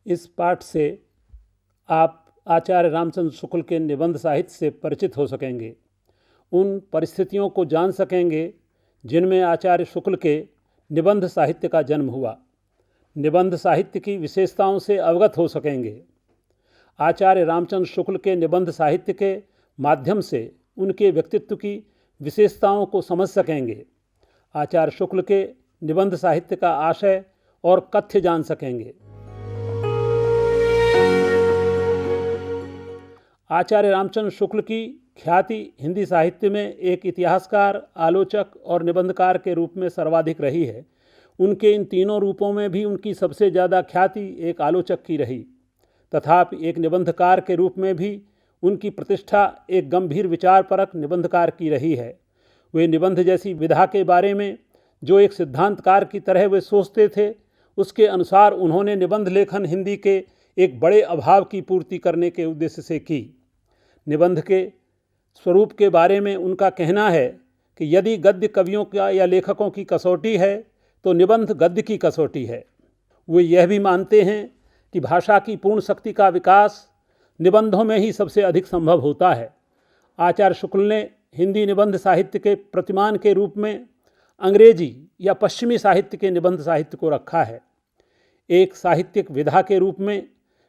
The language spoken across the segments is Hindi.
इस पाठ से आप आचार्य रामचंद्र शुक्ल के निबंध साहित्य से परिचित हो सकेंगे, उन परिस्थितियों को जान सकेंगे जिनमें आचार्य शुक्ल के निबंध साहित्य का जन्म हुआ। निबंध साहित्य की विशेषताओं से अवगत हो सकेंगे। आचार्य रामचंद्र शुक्ल के निबंध साहित्य के माध्यम से उनके व्यक्तित्व की विशेषताओं को समझ सकेंगे। आचार्य शुक्ल के निबंध साहित्य का आशय और कथ्य जान सकेंगे। आचार्य रामचंद्र शुक्ल की ख्याति हिंदी साहित्य में एक इतिहासकार, आलोचक और निबंधकार के रूप में सर्वाधिक रही है। उनके इन तीनों रूपों में भी उनकी सबसे ज़्यादा ख्याति एक आलोचक की रही। तथापि एक निबंधकार के रूप में भी उनकी प्रतिष्ठा एक गंभीर विचारपरक निबंधकार की रही है। वे निबंध जैसी विधा के बारे में जो एक सिद्धांतकार की तरह वे सोचते थे, उसके अनुसार उन्होंने निबंध लेखन हिंदी के एक बड़े अभाव की पूर्ति करने के उद्देश्य से की। निबंध के स्वरूप के बारे में उनका कहना है कि यदि गद्य कवियों का या लेखकों की कसौटी है तो निबंध गद्य की कसौटी है। वे यह भी मानते हैं कि भाषा की पूर्ण शक्ति का विकास निबंधों में ही सबसे अधिक संभव होता है। आचार्य शुक्ल ने हिंदी निबंध साहित्य के प्रतिमान के रूप में अंग्रेजी या पश्चिमी साहित्य के निबंध साहित्य को रखा है। एक साहित्यिक विधा के रूप में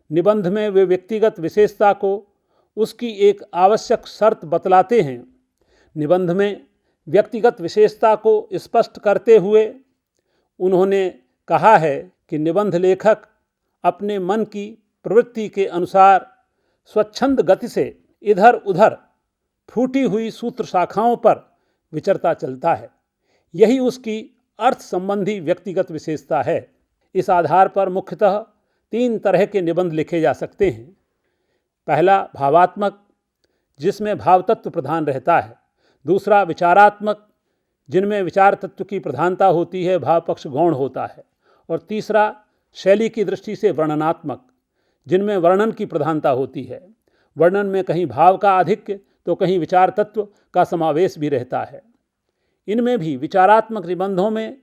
निबंध में वे व्यक्तिगत विशेषता को उसकी एक आवश्यक शर्त बतलाते हैं। निबंध में व्यक्तिगत विशेषता को स्पष्ट करते हुए उन्होंने कहा है कि निबंध लेखक अपने मन की प्रवृत्ति के अनुसार स्वच्छंद गति से इधर उधर फूटी हुई सूत्र शाखाओं पर विचरता चलता है। यही उसकी अर्थ संबंधी व्यक्तिगत विशेषता है। इस आधार पर मुख्यतः 3 तरह के निबंध लिखे जा सकते हैं। पहला भावात्मक, जिसमें भाव तत्व प्रधान रहता है। दूसरा विचारात्मक, जिनमें विचार तत्व की प्रधानता होती है, भाव पक्ष गौण होता है। और तीसरा शैली की दृष्टि से वर्णनात्मक, जिनमें वर्णन की प्रधानता होती है। वर्णन में कहीं भाव का आधिक्य तो कहीं विचार तत्व का समावेश भी रहता है। इनमें भी विचारात्मक निबंधों में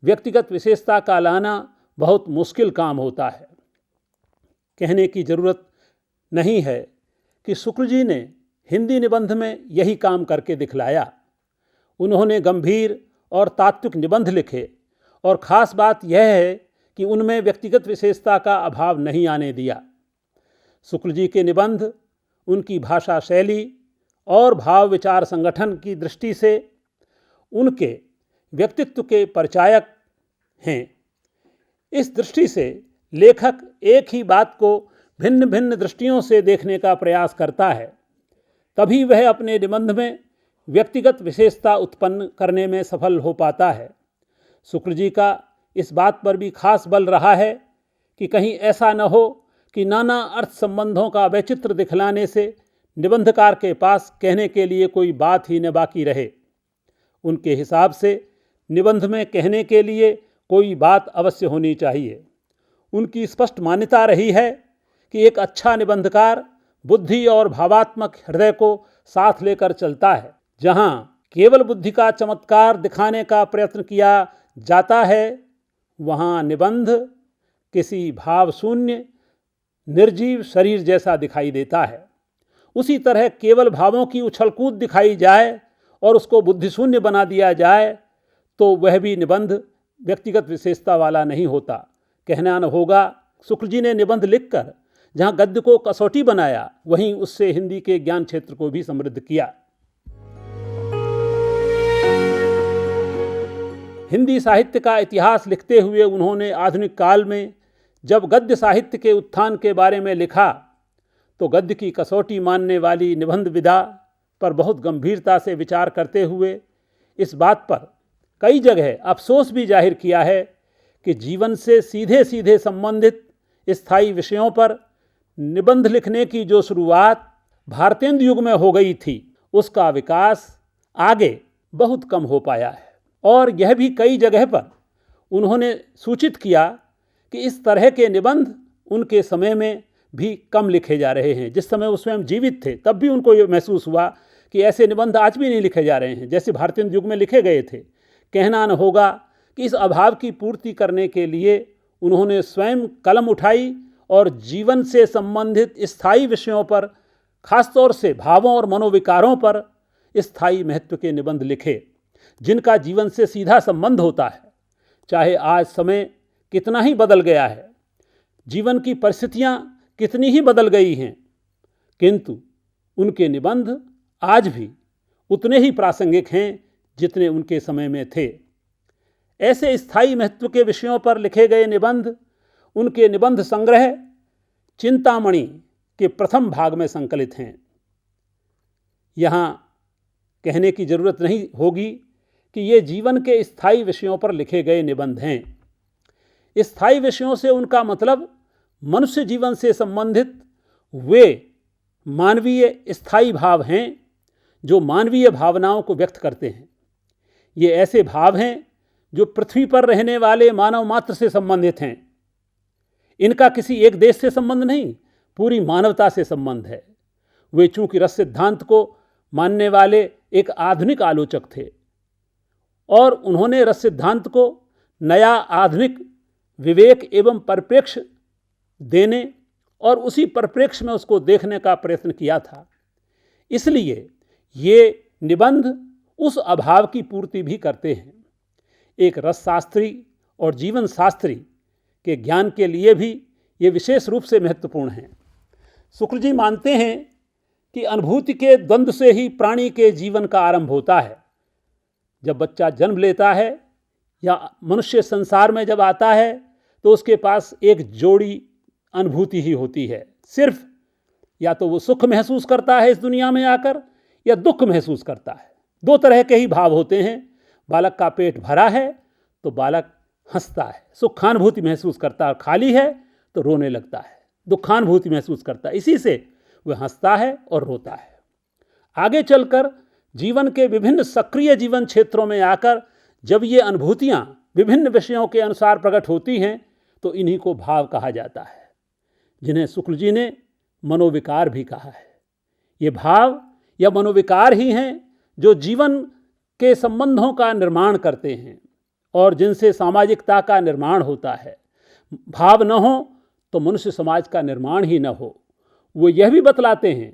व्यक्तिगत विशेषता का लाना बहुत मुश्किल काम होता है। कहने की जरूरत नहीं है कि शुक्ल जी ने हिंदी निबंध में यही काम करके दिखलाया। उन्होंने गंभीर और तात्विक निबंध लिखे और ख़ास बात यह है कि उनमें व्यक्तिगत विशेषता का अभाव नहीं आने दिया। शुक्ल जी के निबंध उनकी भाषा शैली और भाव विचार संगठन की दृष्टि से उनके व्यक्तित्व के परिचायक हैं। इस दृष्टि से लेखक एक ही बात को भिन्न भिन्न दृष्टियों से देखने का प्रयास करता है, तभी वह अपने निबंध में व्यक्तिगत विशेषता उत्पन्न करने में सफल हो पाता है। शुक्ल जी का इस बात पर भी खास बल रहा है कि कहीं ऐसा न हो कि नाना अर्थ संबंधों का वैचित्र दिखलाने से निबंधकार के पास कहने के लिए कोई बात ही न बाकी रहे। उनके हिसाब से निबंध में कहने के लिए कोई बात अवश्य होनी चाहिए। उनकी स्पष्ट मान्यता रही है कि एक अच्छा निबंधकार बुद्धि और भावात्मक हृदय को साथ लेकर चलता है। जहाँ केवल बुद्धि का चमत्कार दिखाने का प्रयत्न किया जाता है, वहाँ निबंध किसी भावशून्य निर्जीव शरीर जैसा दिखाई देता है। उसी तरह केवल भावों की उछलकूद दिखाई जाए और उसको बुद्धिशून्य बना दिया जाए तो वह भी निबंध व्यक्तिगत विशेषता वाला नहीं होता। कहना न होगा, शुक्ल जी ने निबंध लिखकर जहाँ गद्य को कसौटी बनाया, वहीं उससे हिंदी के ज्ञान क्षेत्र को भी समृद्ध किया। हिंदी साहित्य का इतिहास लिखते हुए उन्होंने आधुनिक काल में जब गद्य साहित्य के उत्थान के बारे में लिखा तो गद्य की कसौटी मानने वाली निबंध विधा पर बहुत गंभीरता से विचार करते हुए इस बात पर कई जगह अफसोस भी जाहिर किया है कि जीवन से सीधे सीधे संबंधित स्थायी विषयों पर निबंध लिखने की जो शुरुआत भारतेंदु युग में हो गई थी, उसका विकास आगे बहुत कम हो पाया है। और यह भी कई जगह पर उन्होंने सूचित किया कि इस तरह के निबंध उनके समय में भी कम लिखे जा रहे हैं। जिस समय वो स्वयं जीवित थे तब भी उनको ये महसूस हुआ कि ऐसे निबंध आज भी नहीं लिखे जा रहे हैं जैसे भारतेंदु युग में लिखे गए थे। कहना न होगा कि इस अभाव की पूर्ति करने के लिए उन्होंने स्वयं कलम उठाई और जीवन से संबंधित स्थायी विषयों पर, खासतौर से भावों और मनोविकारों पर स्थायी महत्व के निबंध लिखे, जिनका जीवन से सीधा संबंध होता है। चाहे आज समय कितना ही बदल गया है, जीवन की परिस्थितियां कितनी ही बदल गई हैं, किंतु उनके निबंध आज भी उतने ही प्रासंगिक हैं जितने उनके समय में थे। ऐसे स्थायी महत्व के विषयों पर लिखे गए निबंध उनके निबंध संग्रह चिंतामणि के प्रथम भाग में संकलित हैं। यहाँ कहने की जरूरत नहीं होगी कि ये जीवन के स्थायी विषयों पर लिखे गए निबंध हैं। स्थायी विषयों से उनका मतलब मनुष्य जीवन से संबंधित वे मानवीय स्थायी भाव हैं जो मानवीय भावनाओं को व्यक्त करते हैं। ये ऐसे भाव हैं जो पृथ्वी पर रहने वाले मानव मात्र से संबंधित हैं। इनका किसी एक देश से संबंध नहीं, पूरी मानवता से संबंध है। वे चूंकि रस सिद्धांत को मानने वाले एक आधुनिक आलोचक थे और उन्होंने रस सिद्धांत को नया आधुनिक विवेक एवं परिप्रेक्ष्य देने और उसी परिप्रेक्ष्य में उसको देखने का प्रयत्न किया था, इसलिए ये निबंध उस अभाव की पूर्ति भी करते हैं। एक रसशास्त्री और जीवन शास्त्री के ज्ञान के लिए भी ये विशेष रूप से महत्वपूर्ण हैं। शुक्ल जी मानते हैं कि अनुभूति के द्वंद्व से ही प्राणी के जीवन का आरंभ होता है। जब बच्चा जन्म लेता है या मनुष्य संसार में जब आता है तो उसके पास एक जोड़ी अनुभूति ही होती है। सिर्फ या तो वो सुख महसूस करता है इस दुनिया में आकर या दुख महसूस करता है। दो तरह के ही भाव होते हैं। बालक का पेट भरा है तो बालक हंसता है, सुखानुभूति महसूस करता है, और खाली है तो रोने लगता है, दुखानुभूति महसूस करता है। इसी से वह हंसता है और रोता है। आगे चलकर जीवन के विभिन्न सक्रिय जीवन क्षेत्रों में आकर जब ये अनुभूतियाँ विभिन्न विषयों के अनुसार प्रकट होती हैं तो इन्हीं को भाव कहा जाता है, जिन्हें शुक्ल जी ने मनोविकार भी कहा है। ये भाव या मनोविकार ही हैं जो जीवन के संबंधों का निर्माण करते हैं और जिनसे सामाजिकता का निर्माण होता है। भाव न हो तो मनुष्य समाज का निर्माण ही न हो। वो यह भी बतलाते हैं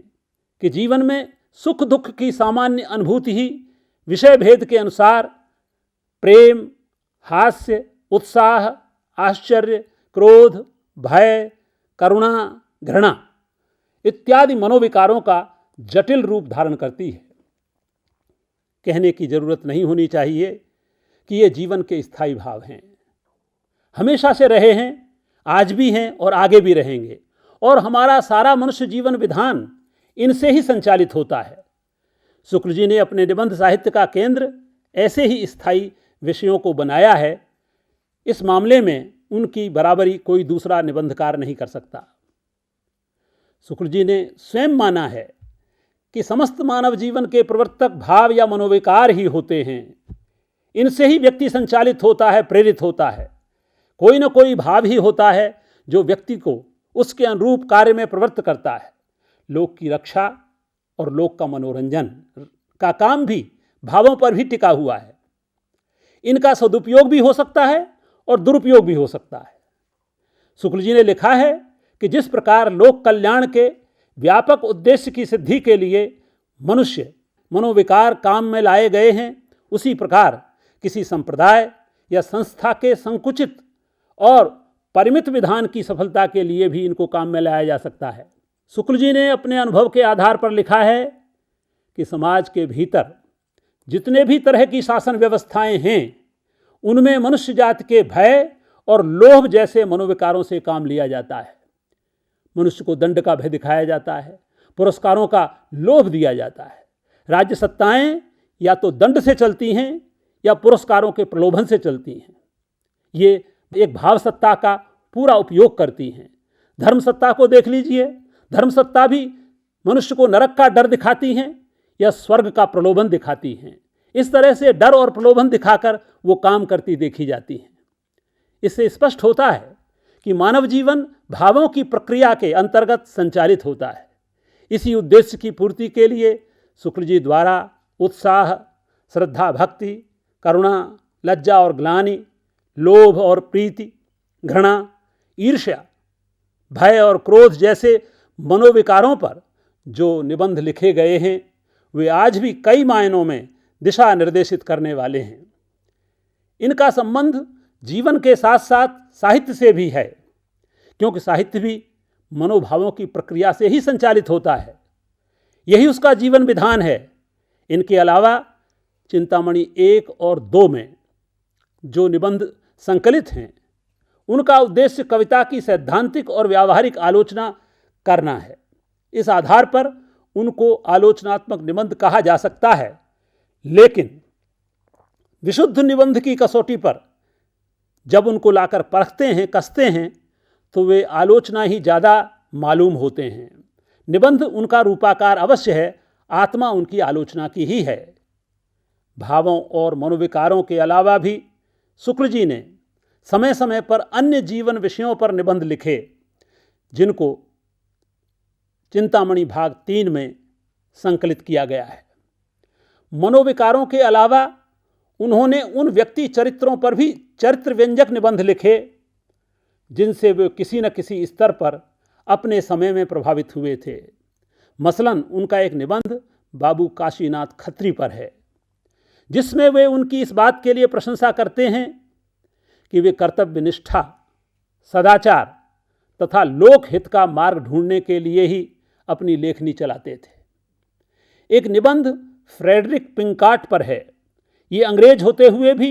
कि जीवन में सुख दुख की सामान्य अनुभूति ही विषय भेद के अनुसार प्रेम, हास्य, उत्साह, आश्चर्य, क्रोध, भय, करुणा, घृणा इत्यादि मनोविकारों का जटिल रूप धारण करती है। कहने की जरूरत नहीं होनी चाहिए कि ये जीवन के स्थायी भाव हैं, हमेशा से रहे हैं, आज भी हैं और आगे भी रहेंगे, और हमारा सारा मनुष्य जीवन विधान इनसे ही संचालित होता है। शुक्ल जी ने अपने निबंध साहित्य का केंद्र ऐसे ही स्थायी विषयों को बनाया है। इस मामले में उनकी बराबरी कोई दूसरा निबंधकार नहीं कर सकता। शुक्ल जी ने स्वयं माना है कि समस्त मानव जीवन के प्रवर्तक भाव या मनोविकार ही होते हैं। इनसे ही व्यक्ति संचालित होता है, प्रेरित होता है। कोई न कोई भाव ही होता है जो व्यक्ति को उसके अनुरूप कार्य में प्रवृत्त करता है। लोक की रक्षा और लोक का मनोरंजन का काम भी भावों पर भी टिका हुआ है। इनका सदुपयोग भी हो सकता है और दुरुपयोग भी हो सकता है। शुक्ल जी ने लिखा है कि जिस प्रकार लोक कल्याण के व्यापक उद्देश्य की सिद्धि के लिए मनुष्य मनोविकार काम में लाए गए हैं, उसी प्रकार किसी संप्रदाय या संस्था के संकुचित और परिमित विधान की सफलता के लिए भी इनको काम में लाया जा सकता है। शुक्ल जी ने अपने अनुभव के आधार पर लिखा है कि समाज के भीतर जितने भी तरह की शासन व्यवस्थाएं हैं उनमें मनुष्य जाति के भय और लोभ जैसे मनोविकारों से काम लिया जाता है। मनुष्य को दंड का भय दिखाया जाता है, पुरस्कारों का लोभ दिया जाता है। राज्य सत्ताएं या तो दंड से चलती हैं या पुरस्कारों के प्रलोभन से चलती हैं। ये एक भाव सत्ता का पूरा उपयोग करती हैं। धर्म सत्ता को देख लीजिए, धर्म सत्ता भी मनुष्य को नरक का डर दिखाती हैं या स्वर्ग का प्रलोभन दिखाती हैं। इस तरह से डर और प्रलोभन दिखाकर वो काम करती देखी जाती हैं। इससे स्पष्ट होता है कि मानव जीवन भावों की प्रक्रिया के अंतर्गत संचालित होता है। इसी उद्देश्य की पूर्ति के लिए शुक्ल जी द्वारा उत्साह, श्रद्धा, भक्ति, करुणा, लज्जा और ग्लानि, लोभ और प्रीति, घृणा, ईर्ष्या, भय और क्रोध जैसे मनोविकारों पर जो निबंध लिखे गए हैं वे आज भी कई मायनों में दिशा निर्देशित करने वाले हैं। इनका संबंध जीवन के साथ साथ साहित्य से भी है, क्योंकि साहित्य भी मनोभावों की प्रक्रिया से ही संचालित होता है। यही उसका जीवन विधान है। इनके अलावा चिंतामणि 1 और 2 में जो निबंध संकलित हैं उनका उद्देश्य कविता की सैद्धांतिक और व्यावहारिक आलोचना करना है। इस आधार पर उनको आलोचनात्मक निबंध कहा जा सकता है, लेकिन विशुद्ध निबंध की कसौटी पर जब उनको लाकर परखते हैं, कसते हैं, तो वे आलोचना ही ज़्यादा मालूम होते हैं। निबंध उनका रूपाकार अवश्य है, आत्मा उनकी आलोचना की ही है। भावों और मनोविकारों के अलावा भी शुक्ल जी ने समय समय पर अन्य जीवन विषयों पर निबंध लिखे, जिनको चिंतामणि भाग 3 में संकलित किया गया है। मनोविकारों के अलावा उन्होंने उन व्यक्ति चरित्रों पर भी चरित्र व्यंजक निबंध लिखे जिनसे वे किसी न किसी स्तर पर अपने समय में प्रभावित हुए थे। मसलन उनका एक निबंध बाबू काशीनाथ खत्री पर है, जिसमें वे उनकी इस बात के लिए प्रशंसा करते हैं कि वे कर्तव्य निष्ठा, सदाचार तथा लोकहित का मार्ग ढूंढने के लिए ही अपनी लेखनी चलाते थे। एक निबंध फ्रेडरिक पिंकार्ट पर है। ये अंग्रेज होते हुए भी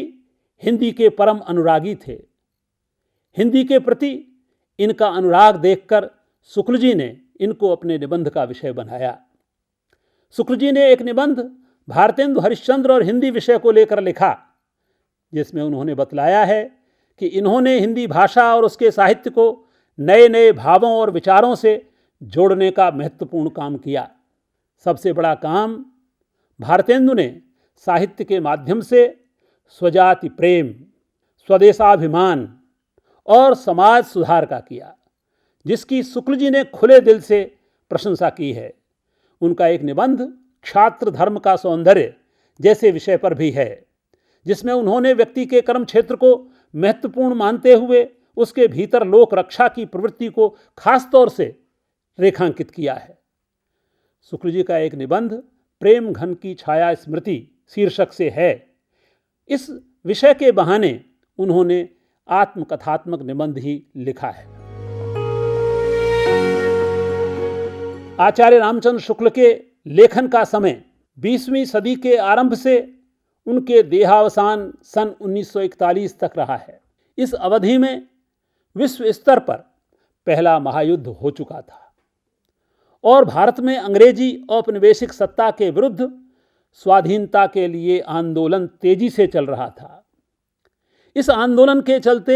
हिंदी के परम अनुरागी थे। हिंदी के प्रति इनका अनुराग देखकर शुक्ल जी ने इनको अपने निबंध का विषय बनाया। शुक्ल जी ने एक निबंध भारतेंदु हरिश्चंद्र और हिंदी विषय को लेकर लिखा, जिसमें उन्होंने बतलाया है कि इन्होंने हिंदी भाषा और उसके साहित्य को नए नए भावों और विचारों से जोड़ने का महत्वपूर्ण काम किया। सबसे बड़ा काम भारतेंदु ने साहित्य के माध्यम से स्वजाति प्रेम, स्वदेशाभिमान और समाज सुधार का किया, जिसकी शुक्ल जी ने खुले दिल से प्रशंसा की है। उनका एक निबंध क्षात्र धर्म का सौंदर्य जैसे विषय पर भी है, जिसमें उन्होंने व्यक्ति के कर्म क्षेत्र को महत्वपूर्ण मानते हुए उसके भीतर लोक रक्षा की प्रवृत्ति को खास तौर से रेखांकित किया है। शुक्ल जी का एक निबंध प्रेम घन की छाया स्मृति शीर्षक से है। इस विषय के बहाने उन्होंने आत्मकथात्मक निबंध ही लिखा है। आचार्य रामचंद्र शुक्ल के लेखन का समय 20वीं सदी के आरंभ से उनके देहावसान सन 1941 तक रहा है। इस अवधि में विश्व स्तर पर पहला महायुद्ध हो चुका था और भारत में अंग्रेजी औपनिवेशिक सत्ता के विरुद्ध स्वाधीनता के लिए आंदोलन तेजी से चल रहा था। इस आंदोलन के चलते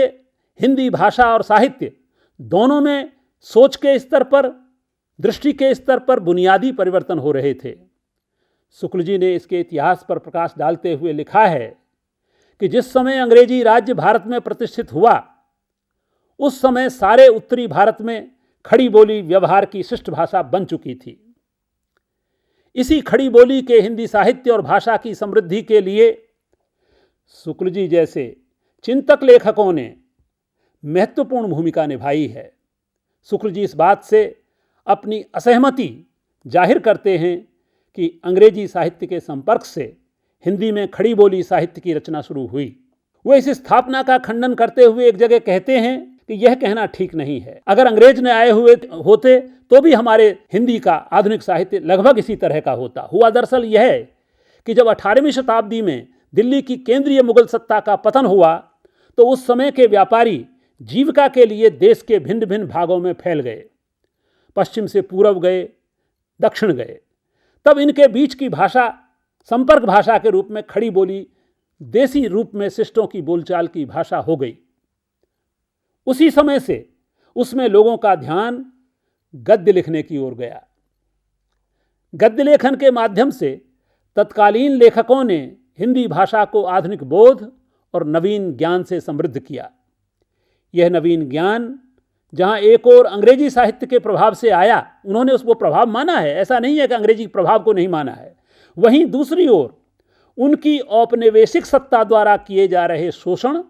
हिंदी भाषा और साहित्य दोनों में सोच के स्तर पर, दृष्टि के स्तर पर बुनियादी परिवर्तन हो रहे थे। शुक्ल जी ने इसके इतिहास पर प्रकाश डालते हुए लिखा है कि जिस समय अंग्रेजी राज्य भारत में प्रतिष्ठित हुआ, उस समय सारे उत्तरी भारत में खड़ी बोली व्यवहार की शिष्ट भाषा बन चुकी थी। इसी खड़ी बोली के हिंदी साहित्य और भाषा की समृद्धि के लिए शुक्ल जी जैसे चिंतक लेखकों ने महत्वपूर्ण भूमिका निभाई है। शुक्ल जी इस बात से अपनी असहमति जाहिर करते हैं कि अंग्रेजी साहित्य के संपर्क से हिंदी में खड़ी बोली साहित्य की रचना शुरू हुई। वे इस स्थापना का खंडन करते हुए एक जगह कहते हैं कि यह कहना ठीक नहीं है। अगर अंग्रेज ने आए हुए होते तो भी हमारे हिंदी का आधुनिक साहित्य लगभग इसी तरह का होता। हुआ दरअसल यह है कि जब 18वीं शताब्दी में दिल्ली की केंद्रीय मुगल सत्ता का पतन हुआ तो उस समय के व्यापारी जीविका के लिए देश के भिन्न भिन्न भागों में फैल गए। पश्चिम से पूर्व गए, दक्षिण गए। तब इनके बीच की भाषा संपर्क भाषा के रूप में खड़ी बोली देसी रूप में शिष्टों की बोलचाल की भाषा हो गई। उसी समय से उसमें लोगों का ध्यान गद्य लिखने की ओर गया। गद्य लेखन के माध्यम से तत्कालीन लेखकों ने हिंदी भाषा को आधुनिक बोध और नवीन ज्ञान से समृद्ध किया। यह नवीन ज्ञान जहाँ एक और अंग्रेजी साहित्य के प्रभाव से आया, उन्होंने उसको प्रभाव माना है, ऐसा नहीं है कि अंग्रेजी प्रभाव को नहीं माना है। वहीं दूसरी ओर उनकी औपनिवेशिक सत्ता द्वारा किए जा रहे शोषण,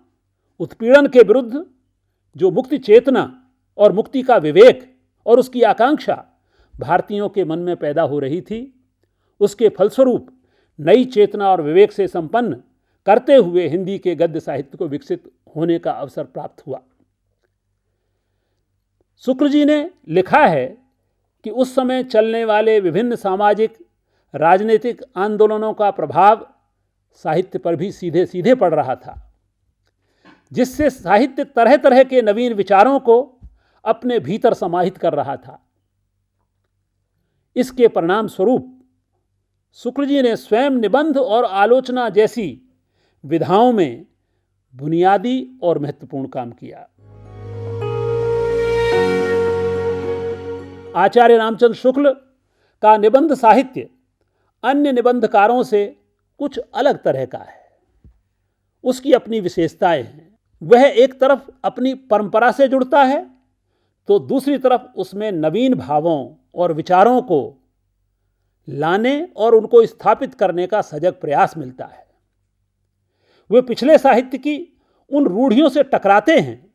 उत्पीड़न के विरुद्ध जो मुक्ति चेतना और मुक्ति का विवेक और उसकी आकांक्षा भारतीयों के मन में पैदा हो रही थी, उसके फलस्वरूप नई चेतना और विवेक से संपन्न करते हुए हिंदी के गद्य साहित्य को विकसित होने का अवसर प्राप्त हुआ। शुक्ल जी ने लिखा है कि उस समय चलने वाले विभिन्न सामाजिक राजनीतिक आंदोलनों का प्रभाव साहित्य पर भी सीधे सीधे पड़ रहा था, जिससे साहित्य तरह तरह के नवीन विचारों को अपने भीतर समाहित कर रहा था। इसके परिणाम स्वरूप शुक्ल जी ने स्वयं निबंध और आलोचना जैसी विधाओं में बुनियादी और महत्वपूर्ण काम किया। आचार्य रामचंद्र शुक्ल का निबंध साहित्य अन्य निबंधकारों से कुछ अलग तरह का है। उसकी अपनी विशेषताएं हैं। वह एक तरफ अपनी परंपरा से जुड़ता है तो दूसरी तरफ उसमें नवीन भावों और विचारों को लाने और उनको स्थापित करने का सजग प्रयास मिलता है। वे पिछले साहित्य की उन रूढ़ियों से टकराते हैं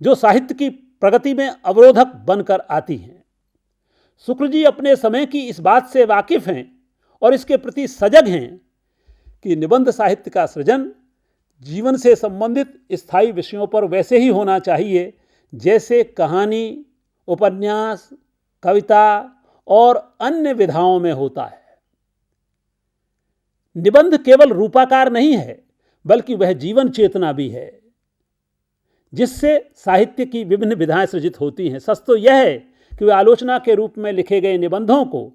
जो साहित्य की प्रगति में अवरोधक बनकर आती हैं। शुक्ल जी अपने समय की इस बात से वाकिफ हैं और इसके प्रति सजग हैं कि निबंध साहित्य का सृजन जीवन से संबंधित स्थायी विषयों पर वैसे ही होना चाहिए जैसे कहानी, उपन्यास, कविता और अन्य विधाओं में होता है। निबंध केवल रूपाकार नहीं है बल्कि वह जीवन चेतना भी है जिससे साहित्य की विभिन्न विधाएं सृजित होती हैं। सच तो यह है कि वे आलोचना के रूप में लिखे गए निबंधों को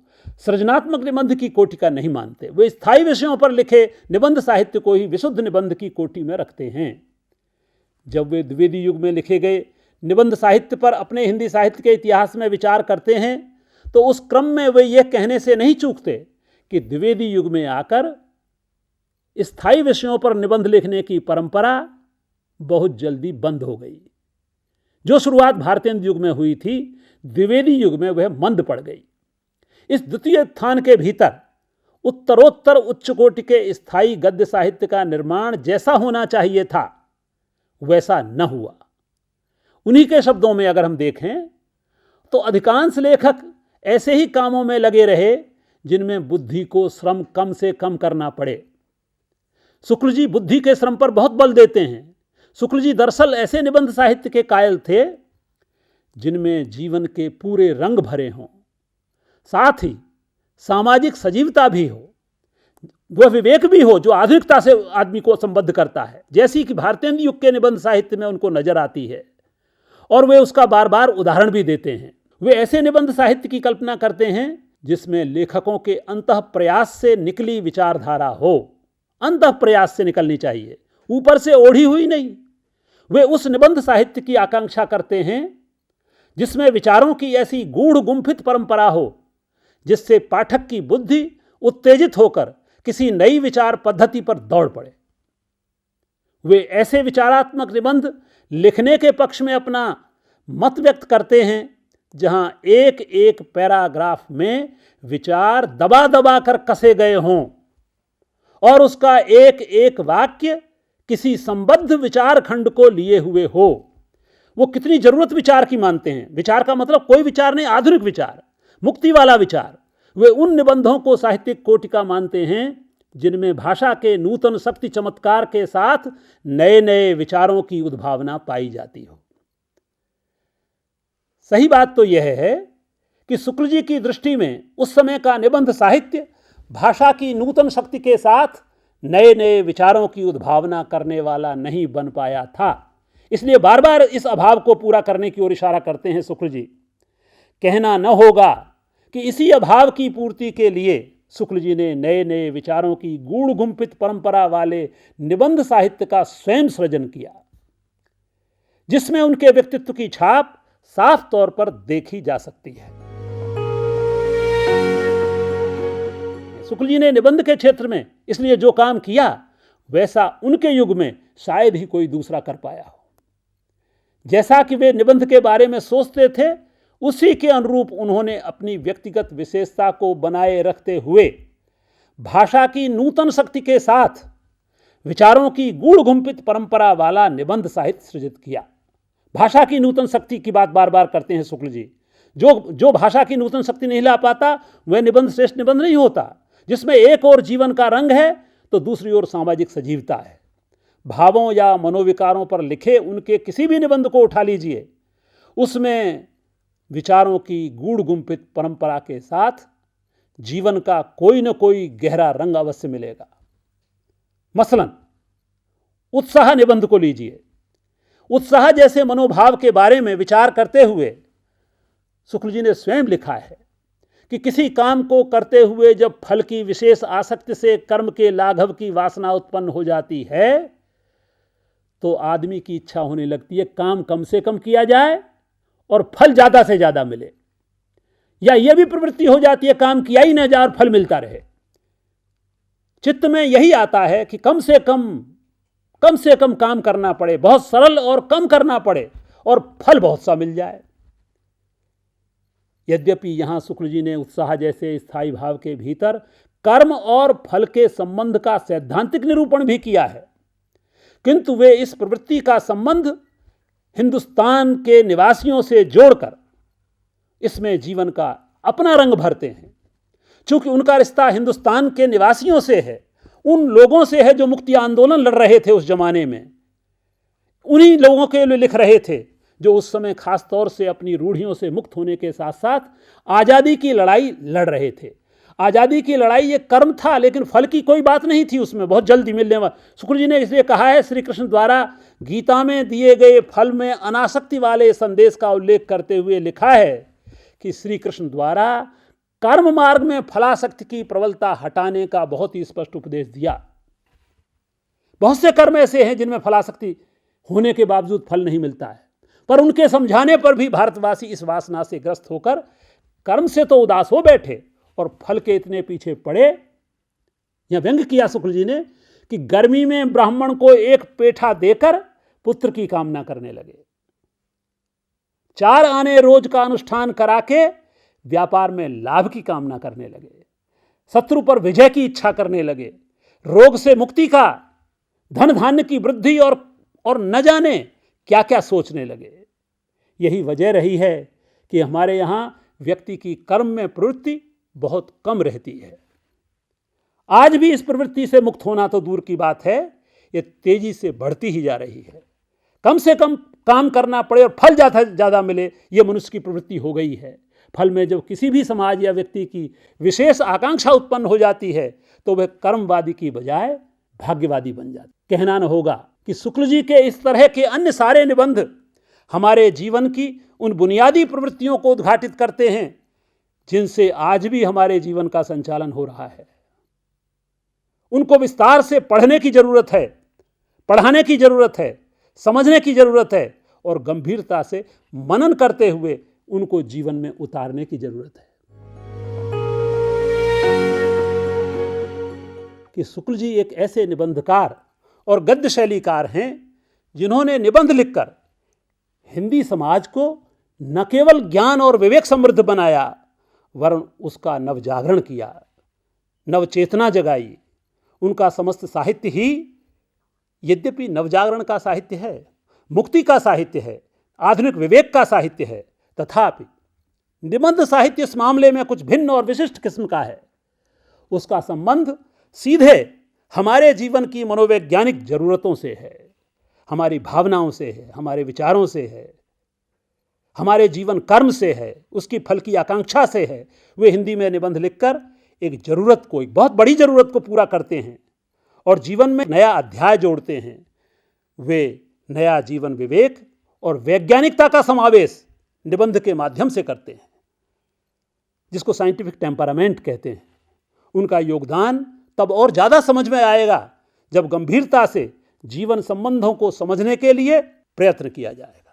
सृजनात्मक निबंध की कोटि का नहीं मानते। वे स्थायी विषयों पर लिखे निबंध साहित्य को ही विशुद्ध निबंध की कोटि में रखते हैं। जब वे द्विवेदी युग में लिखे गए निबंध साहित्य पर अपने हिंदी साहित्य के इतिहास में विचार करते हैं तो उस क्रम में वे यह कहने से नहीं चूकते कि द्विवेदी युग में आकर स्थायी विषयों पर निबंध लिखने की परंपरा बहुत जल्दी बंद हो गई। जो शुरुआत भारतेंदु युग में हुई थी, द्विवेदी युग में वह मंद पड़ गई। इस द्वितीय स्थान के भीतर उत्तरोत्तर उच्च कोटि के स्थायी गद्य साहित्य का निर्माण जैसा होना चाहिए था वैसा न हुआ। उन्हीं के शब्दों में अगर हम देखें तो अधिकांश लेखक ऐसे ही कामों में लगे रहे जिनमें बुद्धि को श्रम कम से कम करना पड़े। शुक्ल जी बुद्धि के श्रम पर बहुत बल देते हैं। शुक्ल जी दरअसल ऐसे निबंध साहित्य के कायल थे जिनमें जीवन के पूरे रंग भरे हों, साथ ही सामाजिक सजीवता भी हो, वह विवेक भी हो जो आधुनिकता से आदमी को संबद्ध करता है, जैसी कि भारतेंदु युग के निबंध साहित्य में उनको नजर आती है। और वे उसका बार बार उदाहरण भी देते हैं। वे ऐसे निबंध साहित्य की कल्पना करते हैं जिसमें लेखकों के अंतः प्रयास से निकली विचारधारा हो। अंतः प्रयास से निकलनी चाहिए, ऊपर से ओढ़ी हुई नहीं। वे उस निबंध साहित्य की आकांक्षा करते हैं जिसमें विचारों की ऐसी गूढ़ गुंफित परंपरा हो जिससे पाठक की बुद्धि उत्तेजित होकर किसी नई विचार पद्धति पर दौड़ पड़े। वे ऐसे विचारात्मक निबंध लिखने के पक्ष में अपना मत व्यक्त करते हैं जहां एक एक पैराग्राफ में विचार दबा दबा कर कसे गए हों और उसका एक एक वाक्य किसी संबद्ध विचार खंड को लिए हुए हो। वो कितनी जरूरत विचार की मानते हैं। विचार का मतलब कोई विचार नहीं, आधुनिक विचार, मुक्ति वाला विचार। वे उन निबंधों को साहित्यिक कोटिका मानते हैं जिनमें भाषा के नूतन शक्ति चमत्कार के साथ नए नए विचारों की उद्भावना पाई जाती हो। सही बात तो यह है कि शुक्ल जी की दृष्टि में उस समय का निबंध साहित्य भाषा की नूतन शक्ति के साथ नए नए विचारों की उद्भावना करने वाला नहीं बन पाया था। इसलिए बार बार इस अभाव को पूरा करने की ओर इशारा करते हैं शुक्ल जी। कहना न होगा कि इसी अभाव की पूर्ति के लिए शुक्ल जी ने नए नए विचारों की गूढ़ गुंफित परंपरा वाले निबंध साहित्य का स्वयं सृजन किया, जिसमें उनके व्यक्तित्व की छाप साफ तौर पर देखी जा सकती है। शुक्ल जी ने निबंध के क्षेत्र में इसलिए जो काम किया वैसा उनके युग में शायद ही कोई दूसरा कर पाया हो। जैसा कि वे निबंध के बारे में सोचते थे उसी के अनुरूप उन्होंने अपनी व्यक्तिगत विशेषता को बनाए रखते हुए भाषा की नूतन शक्ति के साथ विचारों की गूढ़ गुंफित परंपरा वाला निबंध साहित्य सृजित किया। भाषा की नूतन शक्ति की बात बार बार करते हैं शुक्ल जी। जो भाषा की नूतन शक्ति नहीं ला पाता वह निबंध श्रेष्ठ निबंध नहीं होता, जिसमें एक ओर जीवन का रंग है तो दूसरी ओर सामाजिक सजीवता है। भावों या मनोविकारों पर लिखे उनके किसी भी निबंध को उठा लीजिए, उसमें विचारों की गूढ़ गुंफित परंपरा के साथ जीवन का कोई न कोई गहरा रंग अवश्य मिलेगा। मसलन उत्साह निबंध को लीजिए। उत्साह जैसे मनोभाव के बारे में विचार करते हुए शुक्ल जी ने स्वयं लिखा है कि किसी काम को करते हुए जब फल की विशेष आसक्ति से कर्म के लाघव की वासना उत्पन्न हो जाती है तो आदमी की इच्छा होने लगती है काम कम से कम किया जाए और फल ज्यादा से ज्यादा मिले, या यह भी प्रवृत्ति हो जाती है काम किया ही न जाए और फल मिलता रहे। चित्त में यही आता है कि कम से कम काम करना पड़े, बहुत सरल और कम करना पड़े और फल बहुत सा मिल जाए। यद्यपि यहां शुक्ल जी ने उत्साह जैसे स्थायी भाव के भीतर कर्म और फल के संबंध का सैद्धांतिक निरूपण भी किया है, किंतु वे इस प्रवृत्ति का संबंध हिंदुस्तान के निवासियों से जोड़कर इसमें जीवन का अपना रंग भरते हैं। चूंकि उनका रिश्ता हिंदुस्तान के निवासियों से है, उन लोगों से है जो मुक्ति आंदोलन लड़ रहे थे उस जमाने में, उन्हीं लोगों के लिए लिख रहे थे जो उस समय खास तौर से अपनी रूढ़ियों से मुक्त होने के साथ साथ आज़ादी की लड़ाई लड़ रहे थे। आज़ादी की लड़ाई एक कर्म था, लेकिन फल की कोई बात नहीं थी उसमें, बहुत जल्दी मिलने वाला। शुक्ल जी ने इसलिए कहा है, श्री कृष्ण द्वारा गीता में दिए गए फल में अनासक्ति वाले संदेश का उल्लेख करते हुए लिखा है कि श्री कृष्ण द्वारा कर्म मार्ग में फलासक्ति की प्रबलता हटाने का बहुत ही स्पष्ट उपदेश दिया। बहुत से कर्म ऐसे हैं जिनमें फलासक्ति होने के बावजूद फल नहीं मिलता है, पर उनके समझाने पर भी भारतवासी इस वासना से ग्रस्त होकर कर्म से तो उदास हो बैठे और फल के इतने पीछे पड़े। यह व्यंग किया शुक्ल जी ने कि गर्मी में ब्राह्मण को एक पेठा देकर पुत्र की कामना करने लगे, 4 आने रोज का अनुष्ठान करा के व्यापार में लाभ की कामना करने लगे, शत्रु पर विजय की इच्छा करने लगे, रोग से मुक्ति का, धन धान्य की वृद्धि और न जाने क्या क्या सोचने लगे। यही वजह रही है कि हमारे यहां व्यक्ति की कर्म में प्रवृत्ति बहुत कम रहती है। आज भी इस प्रवृत्ति से मुक्त होना तो दूर की बात है, ये तेजी से बढ़ती ही जा रही है। कम से कम काम करना पड़े और फल ज़्यादा मिले, ये मनुष्य की प्रवृत्ति हो गई है। फल में जब किसी भी समाज या व्यक्ति की विशेष आकांक्षा उत्पन्न हो जाती है तो वह कर्मवादी की बजाय भाग्यवादी बन जाता है। कहना न होगा कि शुक्ल जी के इस तरह के अन्य सारे निबंध हमारे जीवन की उन बुनियादी प्रवृत्तियों को उद्घाटित करते हैं जिनसे आज भी हमारे जीवन का संचालन हो रहा है। उनको विस्तार से पढ़ने की जरूरत है, पढ़ाने की जरूरत है, समझने की जरूरत है और गंभीरता से मनन करते हुए उनको जीवन में उतारने की जरूरत है। कि शुक्ल जी एक ऐसे निबंधकार और गद्य शैलीकार हैं जिन्होंने निबंध लिखकर हिंदी समाज को न केवल ज्ञान और विवेक समृद्ध बनाया वरन उसका नवजागरण किया, नवचेतना जगाई। उनका समस्त साहित्य ही यद्यपि नवजागरण का साहित्य है, मुक्ति का साहित्य है, आधुनिक विवेक का साहित्य है, तथापि निबंध साहित्य इस मामले में कुछ भिन्न और विशिष्ट किस्म का है। उसका संबंध सीधे हमारे जीवन की मनोवैज्ञानिक जरूरतों से है, हमारी भावनाओं से है, हमारे विचारों से है, हमारे जीवन कर्म से है, उसकी फल की आकांक्षा से है। वे हिंदी में निबंध लिखकर एक जरूरत को, एक बहुत बड़ी जरूरत को पूरा करते हैं और जीवन में नया अध्याय जोड़ते हैं। वे नया जीवन विवेक और वैज्ञानिकता का समावेश निबंध के माध्यम से करते हैं, जिसको साइंटिफिक टेम्परामेंट कहते हैं। उनका योगदान तब और ज़्यादा समझ में आएगा जब गंभीरता से जीवन संबंधों को समझने के लिए प्रयत्न किया जाएगा।